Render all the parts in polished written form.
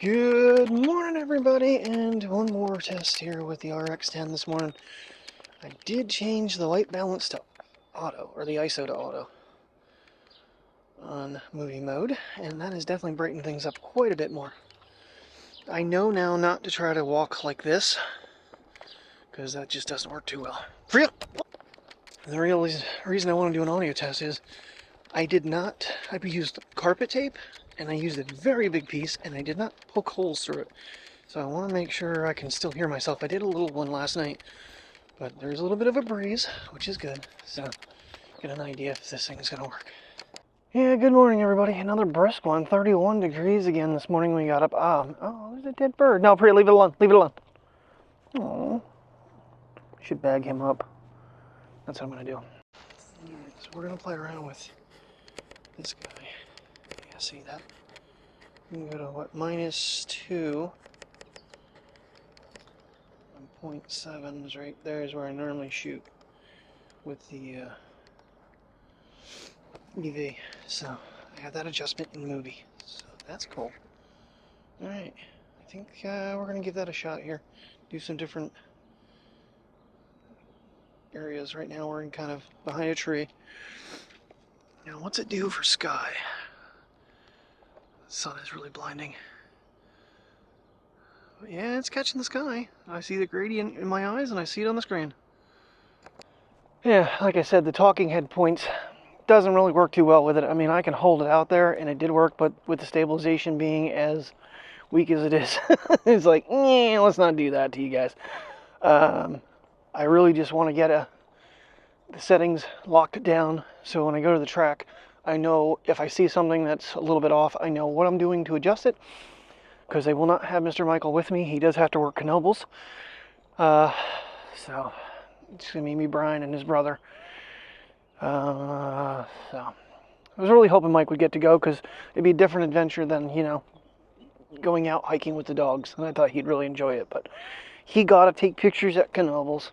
Good morning, everybody, and one more test here with the RX-10 this morning. I did change the white balance to auto, or the ISO to auto, on movie mode, and that has definitely brightened things up quite a bit more. I know now not to try to walk like this, because that just doesn't work too well. The real reason I want to do an audio test is I used carpet tape, and I used a very big piece, and I did not poke holes through it. So I want to make sure I can still hear myself. I did a little one last night, but there's a little bit of a breeze, which is good. So get an idea if this thing's going to work. Yeah, good morning, everybody. Another brisk one. 31 degrees again this morning when we got up. Oh, there's a dead bird. No, Priya, leave it alone. Leave it alone. Oh, should bag him up. That's what I'm going to do. Alright, so we're going to play around with this guy. Yeah, see that? We can go to what? -2. 0.7 is right there is where I normally shoot with the EV. So I have that adjustment in movie. So that's cool. Alright, I think we're going to give that a shot here. Do some different areas. Right now we're in kind of behind a tree. Now what's it do for sky? The sun is really blinding. But yeah, it's catching the sky. I see the gradient in my eyes and I see it on the screen. Yeah, like I said, the talking head points doesn't really work too well with it. I mean, I can hold it out there and it did work, but with the stabilization being as weak as it is, it's like, let's not do that to you guys. I really just want to get the settings locked down so when I go to the track, I know if I see something that's a little bit off, I know what I'm doing to adjust it, because they will not have Mr. Michael with me. He does have to work Knobles. So it's going to be me, Brian, and his brother. So I was really hoping Mike would get to go, because it'd be a different adventure than, going out hiking with the dogs. And I thought he'd really enjoy it, but he got to take pictures at Knobles.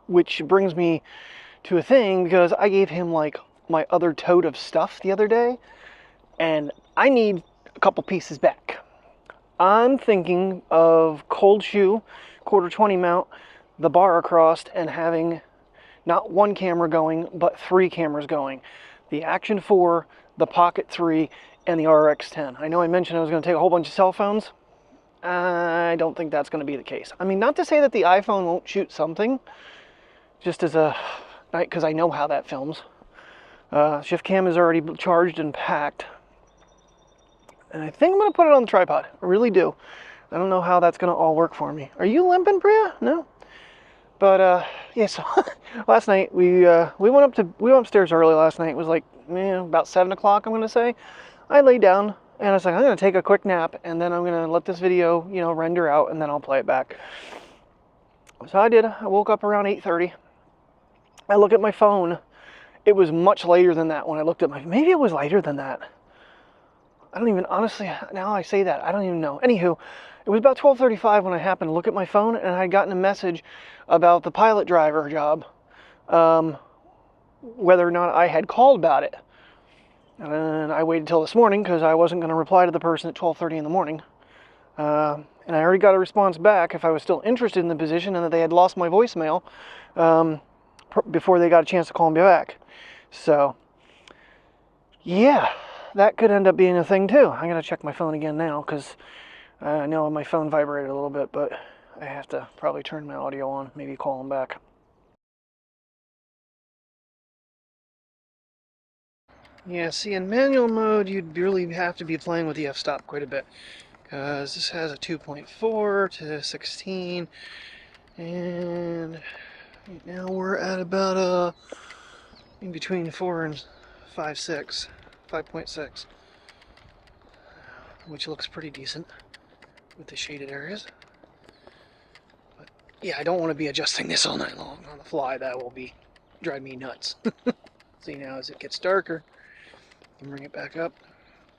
Which brings me to a thing, because I gave him like my other tote of stuff the other day, and I need a couple pieces back. I'm thinking of cold shoe, 1/4-20 mount, the bar across, and having not one camera going, but 3 cameras going. The Action 4, the Pocket 3, and the RX-10. I know I mentioned I was going to take a whole bunch of cell phones. I don't think that's going to be the case. I mean, not to say that the iPhone won't shoot something, just as a, because I know how that films. Shift cam is already charged and packed. And I think I'm going to put it on the tripod. I really do. I don't know how that's going to all work for me. Are you limping, Priya? No? But, yeah, so last night we went upstairs early last night. It was like, about 7 o'clock, I'm going to say. I laid down and I was like, I'm going to take a quick nap and then I'm going to let this video, render out and then I'll play it back. So I did. I woke up around 8:30. I look at my phone. It was much later than that when I looked at maybe it was later than that. I don't even, honestly, now I say that, I don't even know. Anywho, it was about 12:35 when I happened to look at my phone, and I had gotten a message about the pilot driver job, whether or not I had called about it. And I waited till this morning, because I wasn't going to reply to the person at 12:30 in the morning. And I already got a response back if I was still interested in the position, and that they had lost my voicemail before they got a chance to call me back. So, yeah. That could end up being a thing too. I'm going to check my phone again now, because I know my phone vibrated a little bit, but I have to probably turn my audio on, maybe call them back. Yeah, see, in manual mode, you'd really have to be playing with the f-stop quite a bit, because this has a 2.4 to 16, and right now we're at about in between 4 and 5.6, 5.6, which looks pretty decent with the shaded areas. But yeah, I don't want to be adjusting this all night long on the fly. That will drive me nuts. See, now as it gets darker, you bring it back up.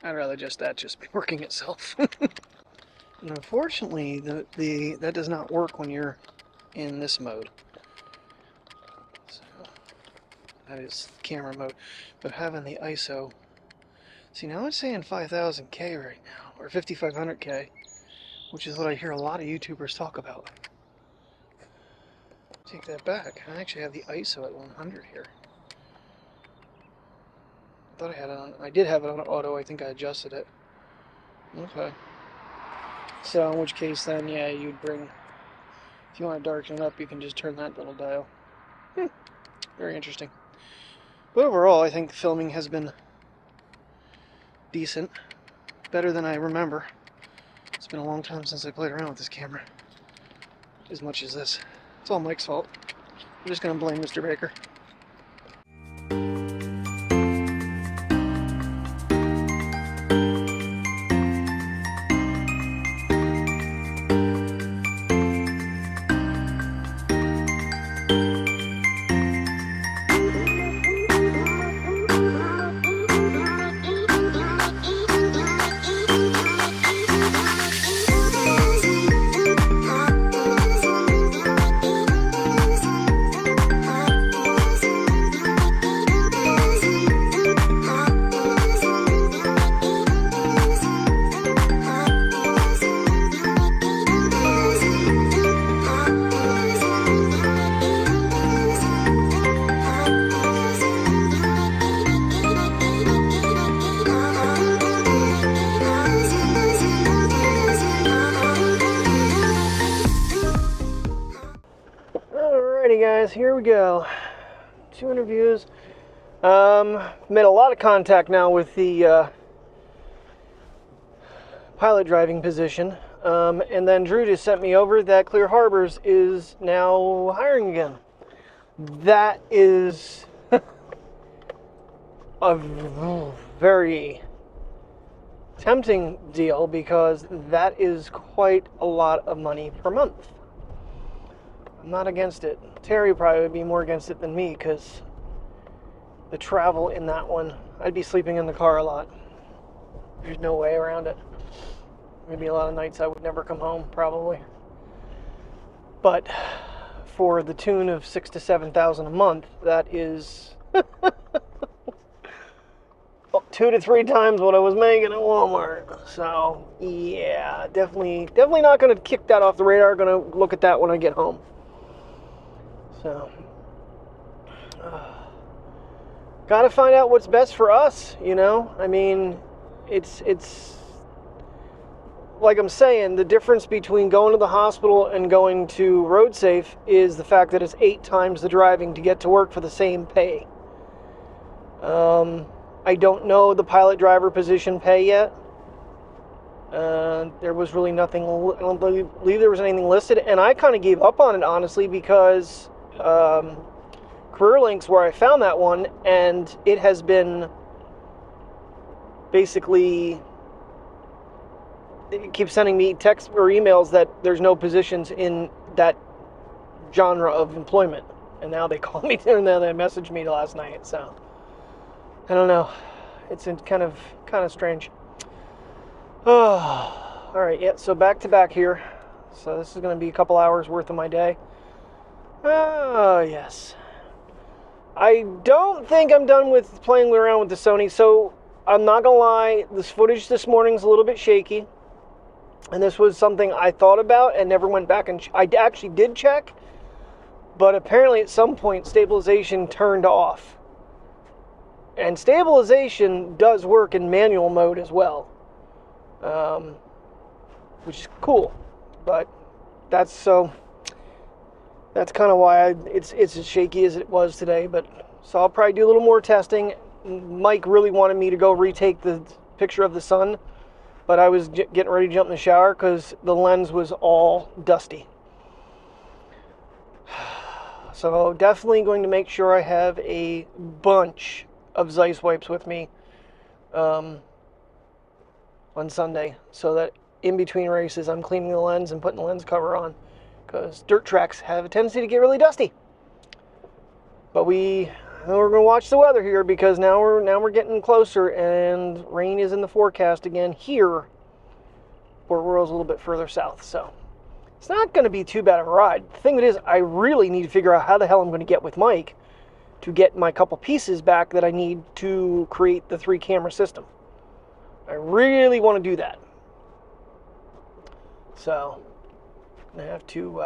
I'd rather just be working itself. And unfortunately, that does not work when you're in this mode. So that is camera mode. But having the ISO See, now it's saying 5,000K right now, or 5,500K, which is what I hear a lot of YouTubers talk about. Take that back. I actually have the ISO at 100 here. I thought I had it on. I did have it on auto. I think I adjusted it. Okay. So in which case then, yeah, you'd bring. If you want to darken it up, you can just turn that little dial. Very interesting. But overall, I think the filming has been decent. Better than I remember. It's been a long time since I played around with this camera. As much as this. It's all Mike's fault. I'm just going to blame Mr. Baker. Alrighty guys, here we go. 2 interviews. Made a lot of contact now with the pilot driving position. And then Drew just sent me over that Clear Harbors is now hiring again. That is a very tempting deal because that is quite a lot of money per month. I'm not against it. Terry probably would be more against it than me because the travel in that one, I'd be sleeping in the car a lot. There's no way around it. Maybe a lot of nights I would never come home, probably. But for the tune of $6,000 to $7,000 a month, that is 2 to 3 times what I was making at Walmart. So yeah, definitely not going to kick that off the radar. Going to look at that when I get home. So, got to find out what's best for us, you know? I mean, it's like I'm saying, the difference between going to the hospital and going to road safe is the fact that it's 8 times the driving to get to work for the same pay. I don't know the pilot driver position pay yet. There was really nothing, I don't believe there was anything listed, and I kind of gave up on it, honestly, because Career Links, where I found that one, and it has been basically, it keeps sending me texts or emails that there's no positions in that genre of employment, and now they call me and then they messaged me last night, so I don't know, it's kind of strange. Oh, all right, yeah, so back to back here. So this is going to be a couple hours worth of my day. Oh, yes. I don't think I'm done with playing around with the Sony, so I'm not going to lie, this footage this morning is a little bit shaky. And this was something I thought about and never went back and I actually did check, but apparently at some point stabilization turned off. And stabilization does work in manual mode as well. Which is cool, but that's kind of why it's as shaky as it was today. But so I'll probably do a little more testing. Mike really wanted me to go retake the picture of the sun, but I was getting ready to jump in the shower because the lens was all dusty. So definitely going to make sure I have a bunch of Zeiss wipes with me on Sunday, so that in between races I'm cleaning the lens and putting the lens cover on, because dirt tracks have a tendency to get really dusty. But we're going to watch the weather here, because now we're getting closer and rain is in the forecast again here, where we're a little bit further south. So it's not going to be too bad of a ride. The thing is, I really need to figure out how the hell I'm going to get with Mike to get my couple pieces back that I need to create the 3 camera system. I really want to do that. So I have to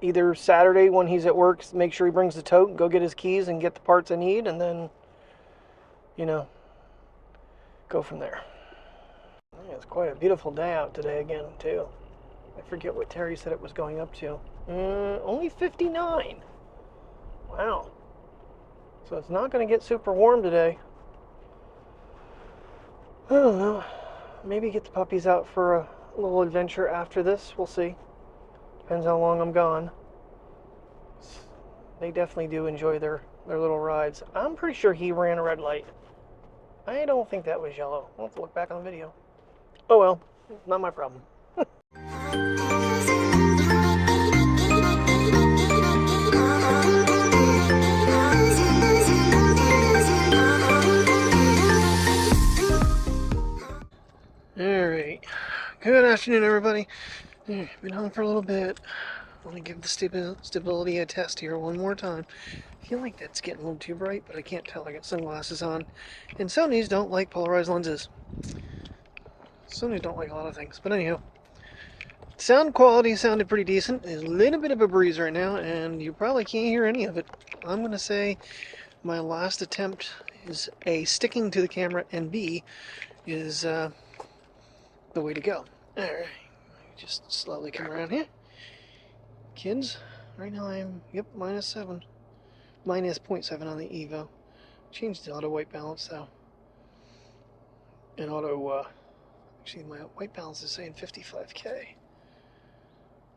either Saturday when he's at work, make sure he brings the tote, go get his keys and get the parts I need, and then, you know, go from there. Yeah, it's quite a beautiful day out today again, too. I forget what Terry said it was going up to. Only 59. Wow. So it's not going to get super warm today. I don't know. Maybe get the puppies out for a little adventure after this. We'll see. Depends how long I'm gone. They definitely do enjoy their little rides. I'm pretty sure he ran a red light. I don't think that was yellow. I'll have to look back on the video. Oh well, not my problem. Alright, good afternoon everybody. Been home for a little bit. I want to give the stability a test here one more time. I feel like that's getting a little too bright, but I can't tell. I got sunglasses on. And Sonys don't like polarized lenses. Sonys don't like a lot of things. But anyhow, sound quality sounded pretty decent. There's a little bit of a breeze right now, and you probably can't hear any of it. I'm going to say my last attempt is A, sticking to the camera, and B, is the way to go. Alright, just slowly come around here. Kids, right now I'm, -7. Minus 0.7 on the Evo. Changed the auto white balance though. And auto, actually my white balance is saying 55K.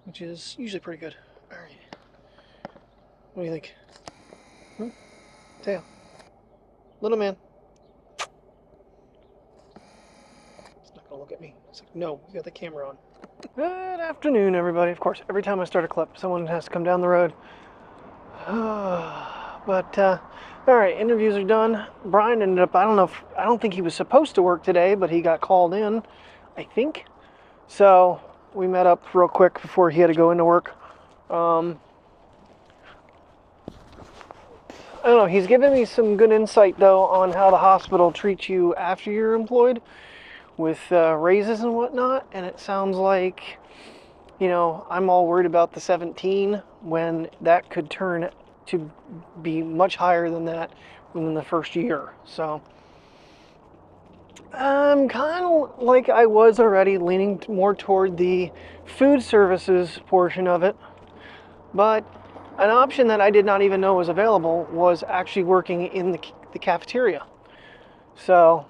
Which is usually pretty good. Alright. What do you think? Tail. Little man. It's not gonna look at me. It's like, no, you got the camera on. Good afternoon, everybody. Of course, every time I start a clip, someone has to come down the road. But, alright, interviews are done. Brian ended up, I don't think he was supposed to work today, but he got called in, I think. So, we met up real quick before he had to go into work. I don't know, he's given me some good insight, though, on how the hospital treats you after you're employed with raises and whatnot, and it sounds like, you know, I'm all worried about the 17 when that could turn to be much higher than that within the first year. So I'm kind of like I was already, leaning more toward the food services portion of it, but an option that I did not even know was available was actually working in the cafeteria. So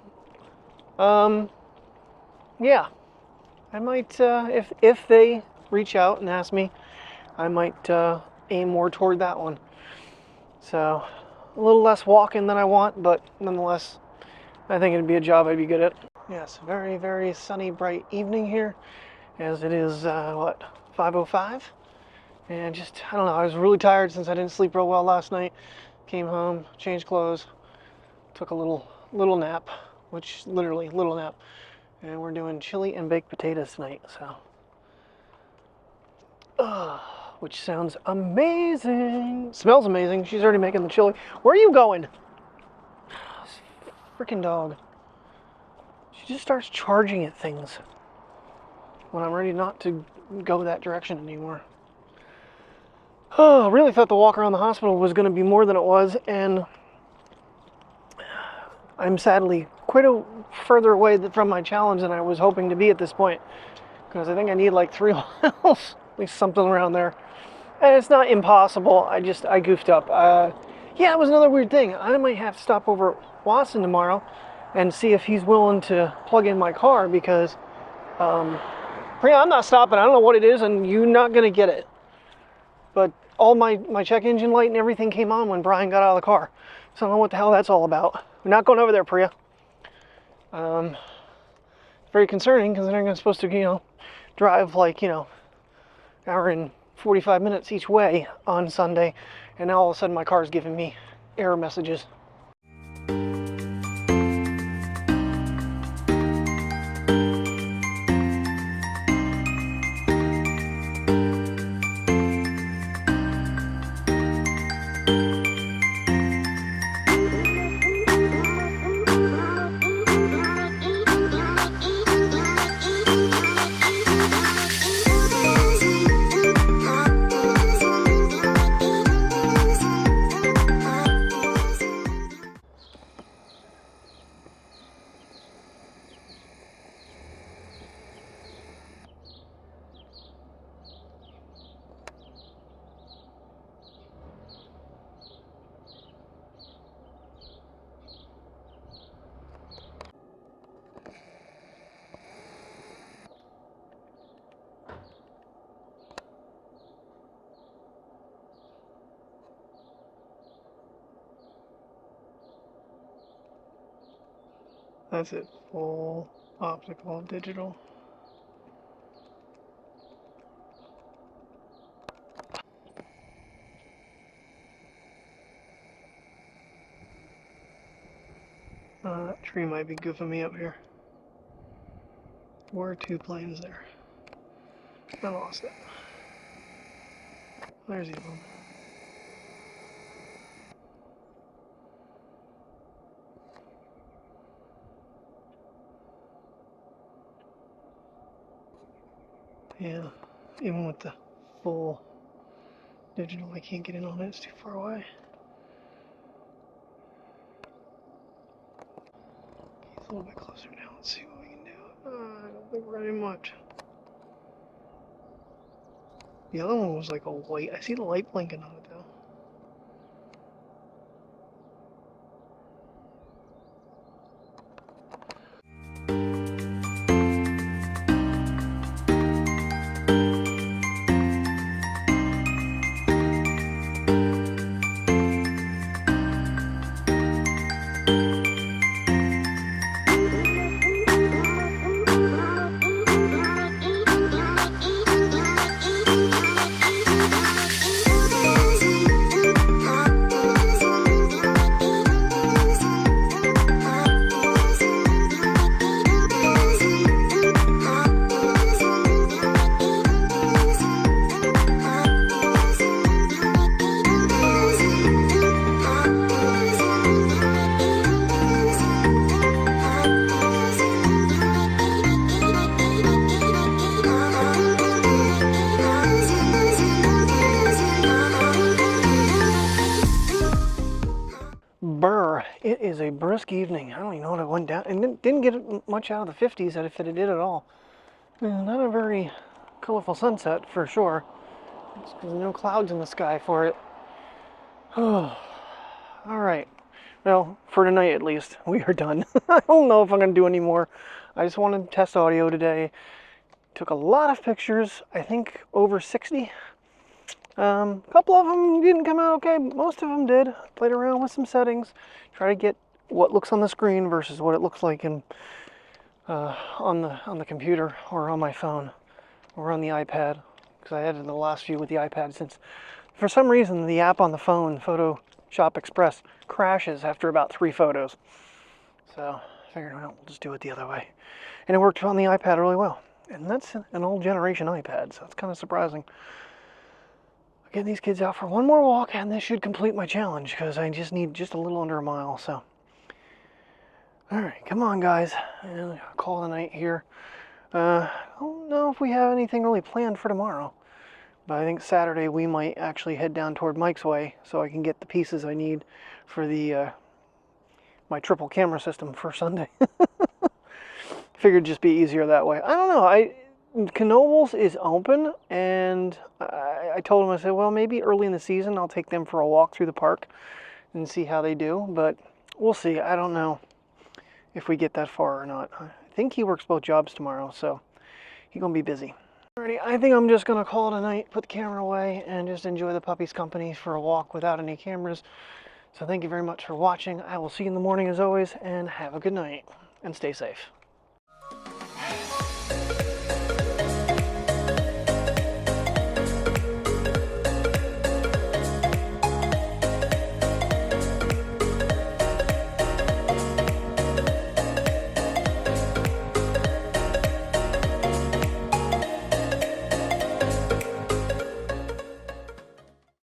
yeah, I might, if they reach out and ask me, I might aim more toward that one. So, a little less walking than I want, but nonetheless, I think it'd be a job I'd be good at. Yes, very, very sunny, bright evening here, as it is, 5:05? And just, I don't know, I was really tired since I didn't sleep real well last night. Came home, changed clothes, took a little nap, which, literally, little nap. And we're doing chili and baked potatoes tonight, so. Which sounds amazing. Smells amazing. She's already making the chili. Where are you going? This freaking dog. She just starts charging at things when I'm ready not to go that direction anymore. Oh, I really thought the walk around the hospital was going to be more than it was, and I'm sadly quite a further away from my challenge than I was hoping to be at this point, because I think I need like 3 miles, at least something around there. And it's not impossible. I goofed up. Yeah, it was another weird thing. I might have to stop over at Watson tomorrow and see if he's willing to plug in my car, because Priya, I'm not stopping. I don't know what it is, and you're not gonna get it. But all my check engine light and everything came on when Brian got out of the car. So I don't know what the hell that's all about. We're not going over there, Priya. Very concerning, considering I'm supposed to, you know, drive like, you know, hour and 45 minutes each way on Sunday, and now all of a sudden my car's giving me error messages. That's it, full optical digital. That tree might be goofing me up here. Were two planes there. I lost it. There's the other one. Yeah, even with the full digital, I can't get in on it, it's too far away. He's a little bit closer now, let's see what we can do. I don't think we're gonna do much. The other one was like a white, I see the light blinking on it though. Brr, it is a brisk evening. I don't even know what I went down, and didn't get much out of the 50s if it did at all. Not a very colorful sunset for sure. There's no clouds in the sky for it. All right, well, for tonight at least, we are done. I don't know if I'm gonna do any more. I just wanted to test audio today. Took a lot of pictures, I think over 60. A couple of them didn't come out okay, most of them did. Played around with some settings, try to get what looks on the screen versus what it looks like in on the computer or on my phone or on the iPad, because I edited the last few with the iPad, since for some reason the app on the phone, Photoshop Express, crashes after about 3 photos. So I figured, well, we'll just do it the other way, and it worked on the iPad really well. And that's an old generation iPad, so it's kind of surprising. Getting these kids out for one more walk, and this should complete my challenge, because I just need just a little under a mile. So, all right, come on, guys, and I'll call it a night here. I don't know if we have anything really planned for tomorrow, but I think Saturday we might actually head down toward Mike's Way so I can get the pieces I need for the my triple camera system for Sunday. Figured it'd just be easier that way. I don't know. Knoebels is open, and I told him, I said, well, maybe early in the season I'll take them for a walk through the park and see how they do, but we'll see. I don't know if we get that far or not. I think he works both jobs tomorrow, so he's gonna be busy. Alrighty, I think I'm just gonna call it a night, put the camera away, and just enjoy the puppy's company for a walk without any cameras. So thank you very much for watching. I will see you in the morning as always, and have a good night, and stay safe.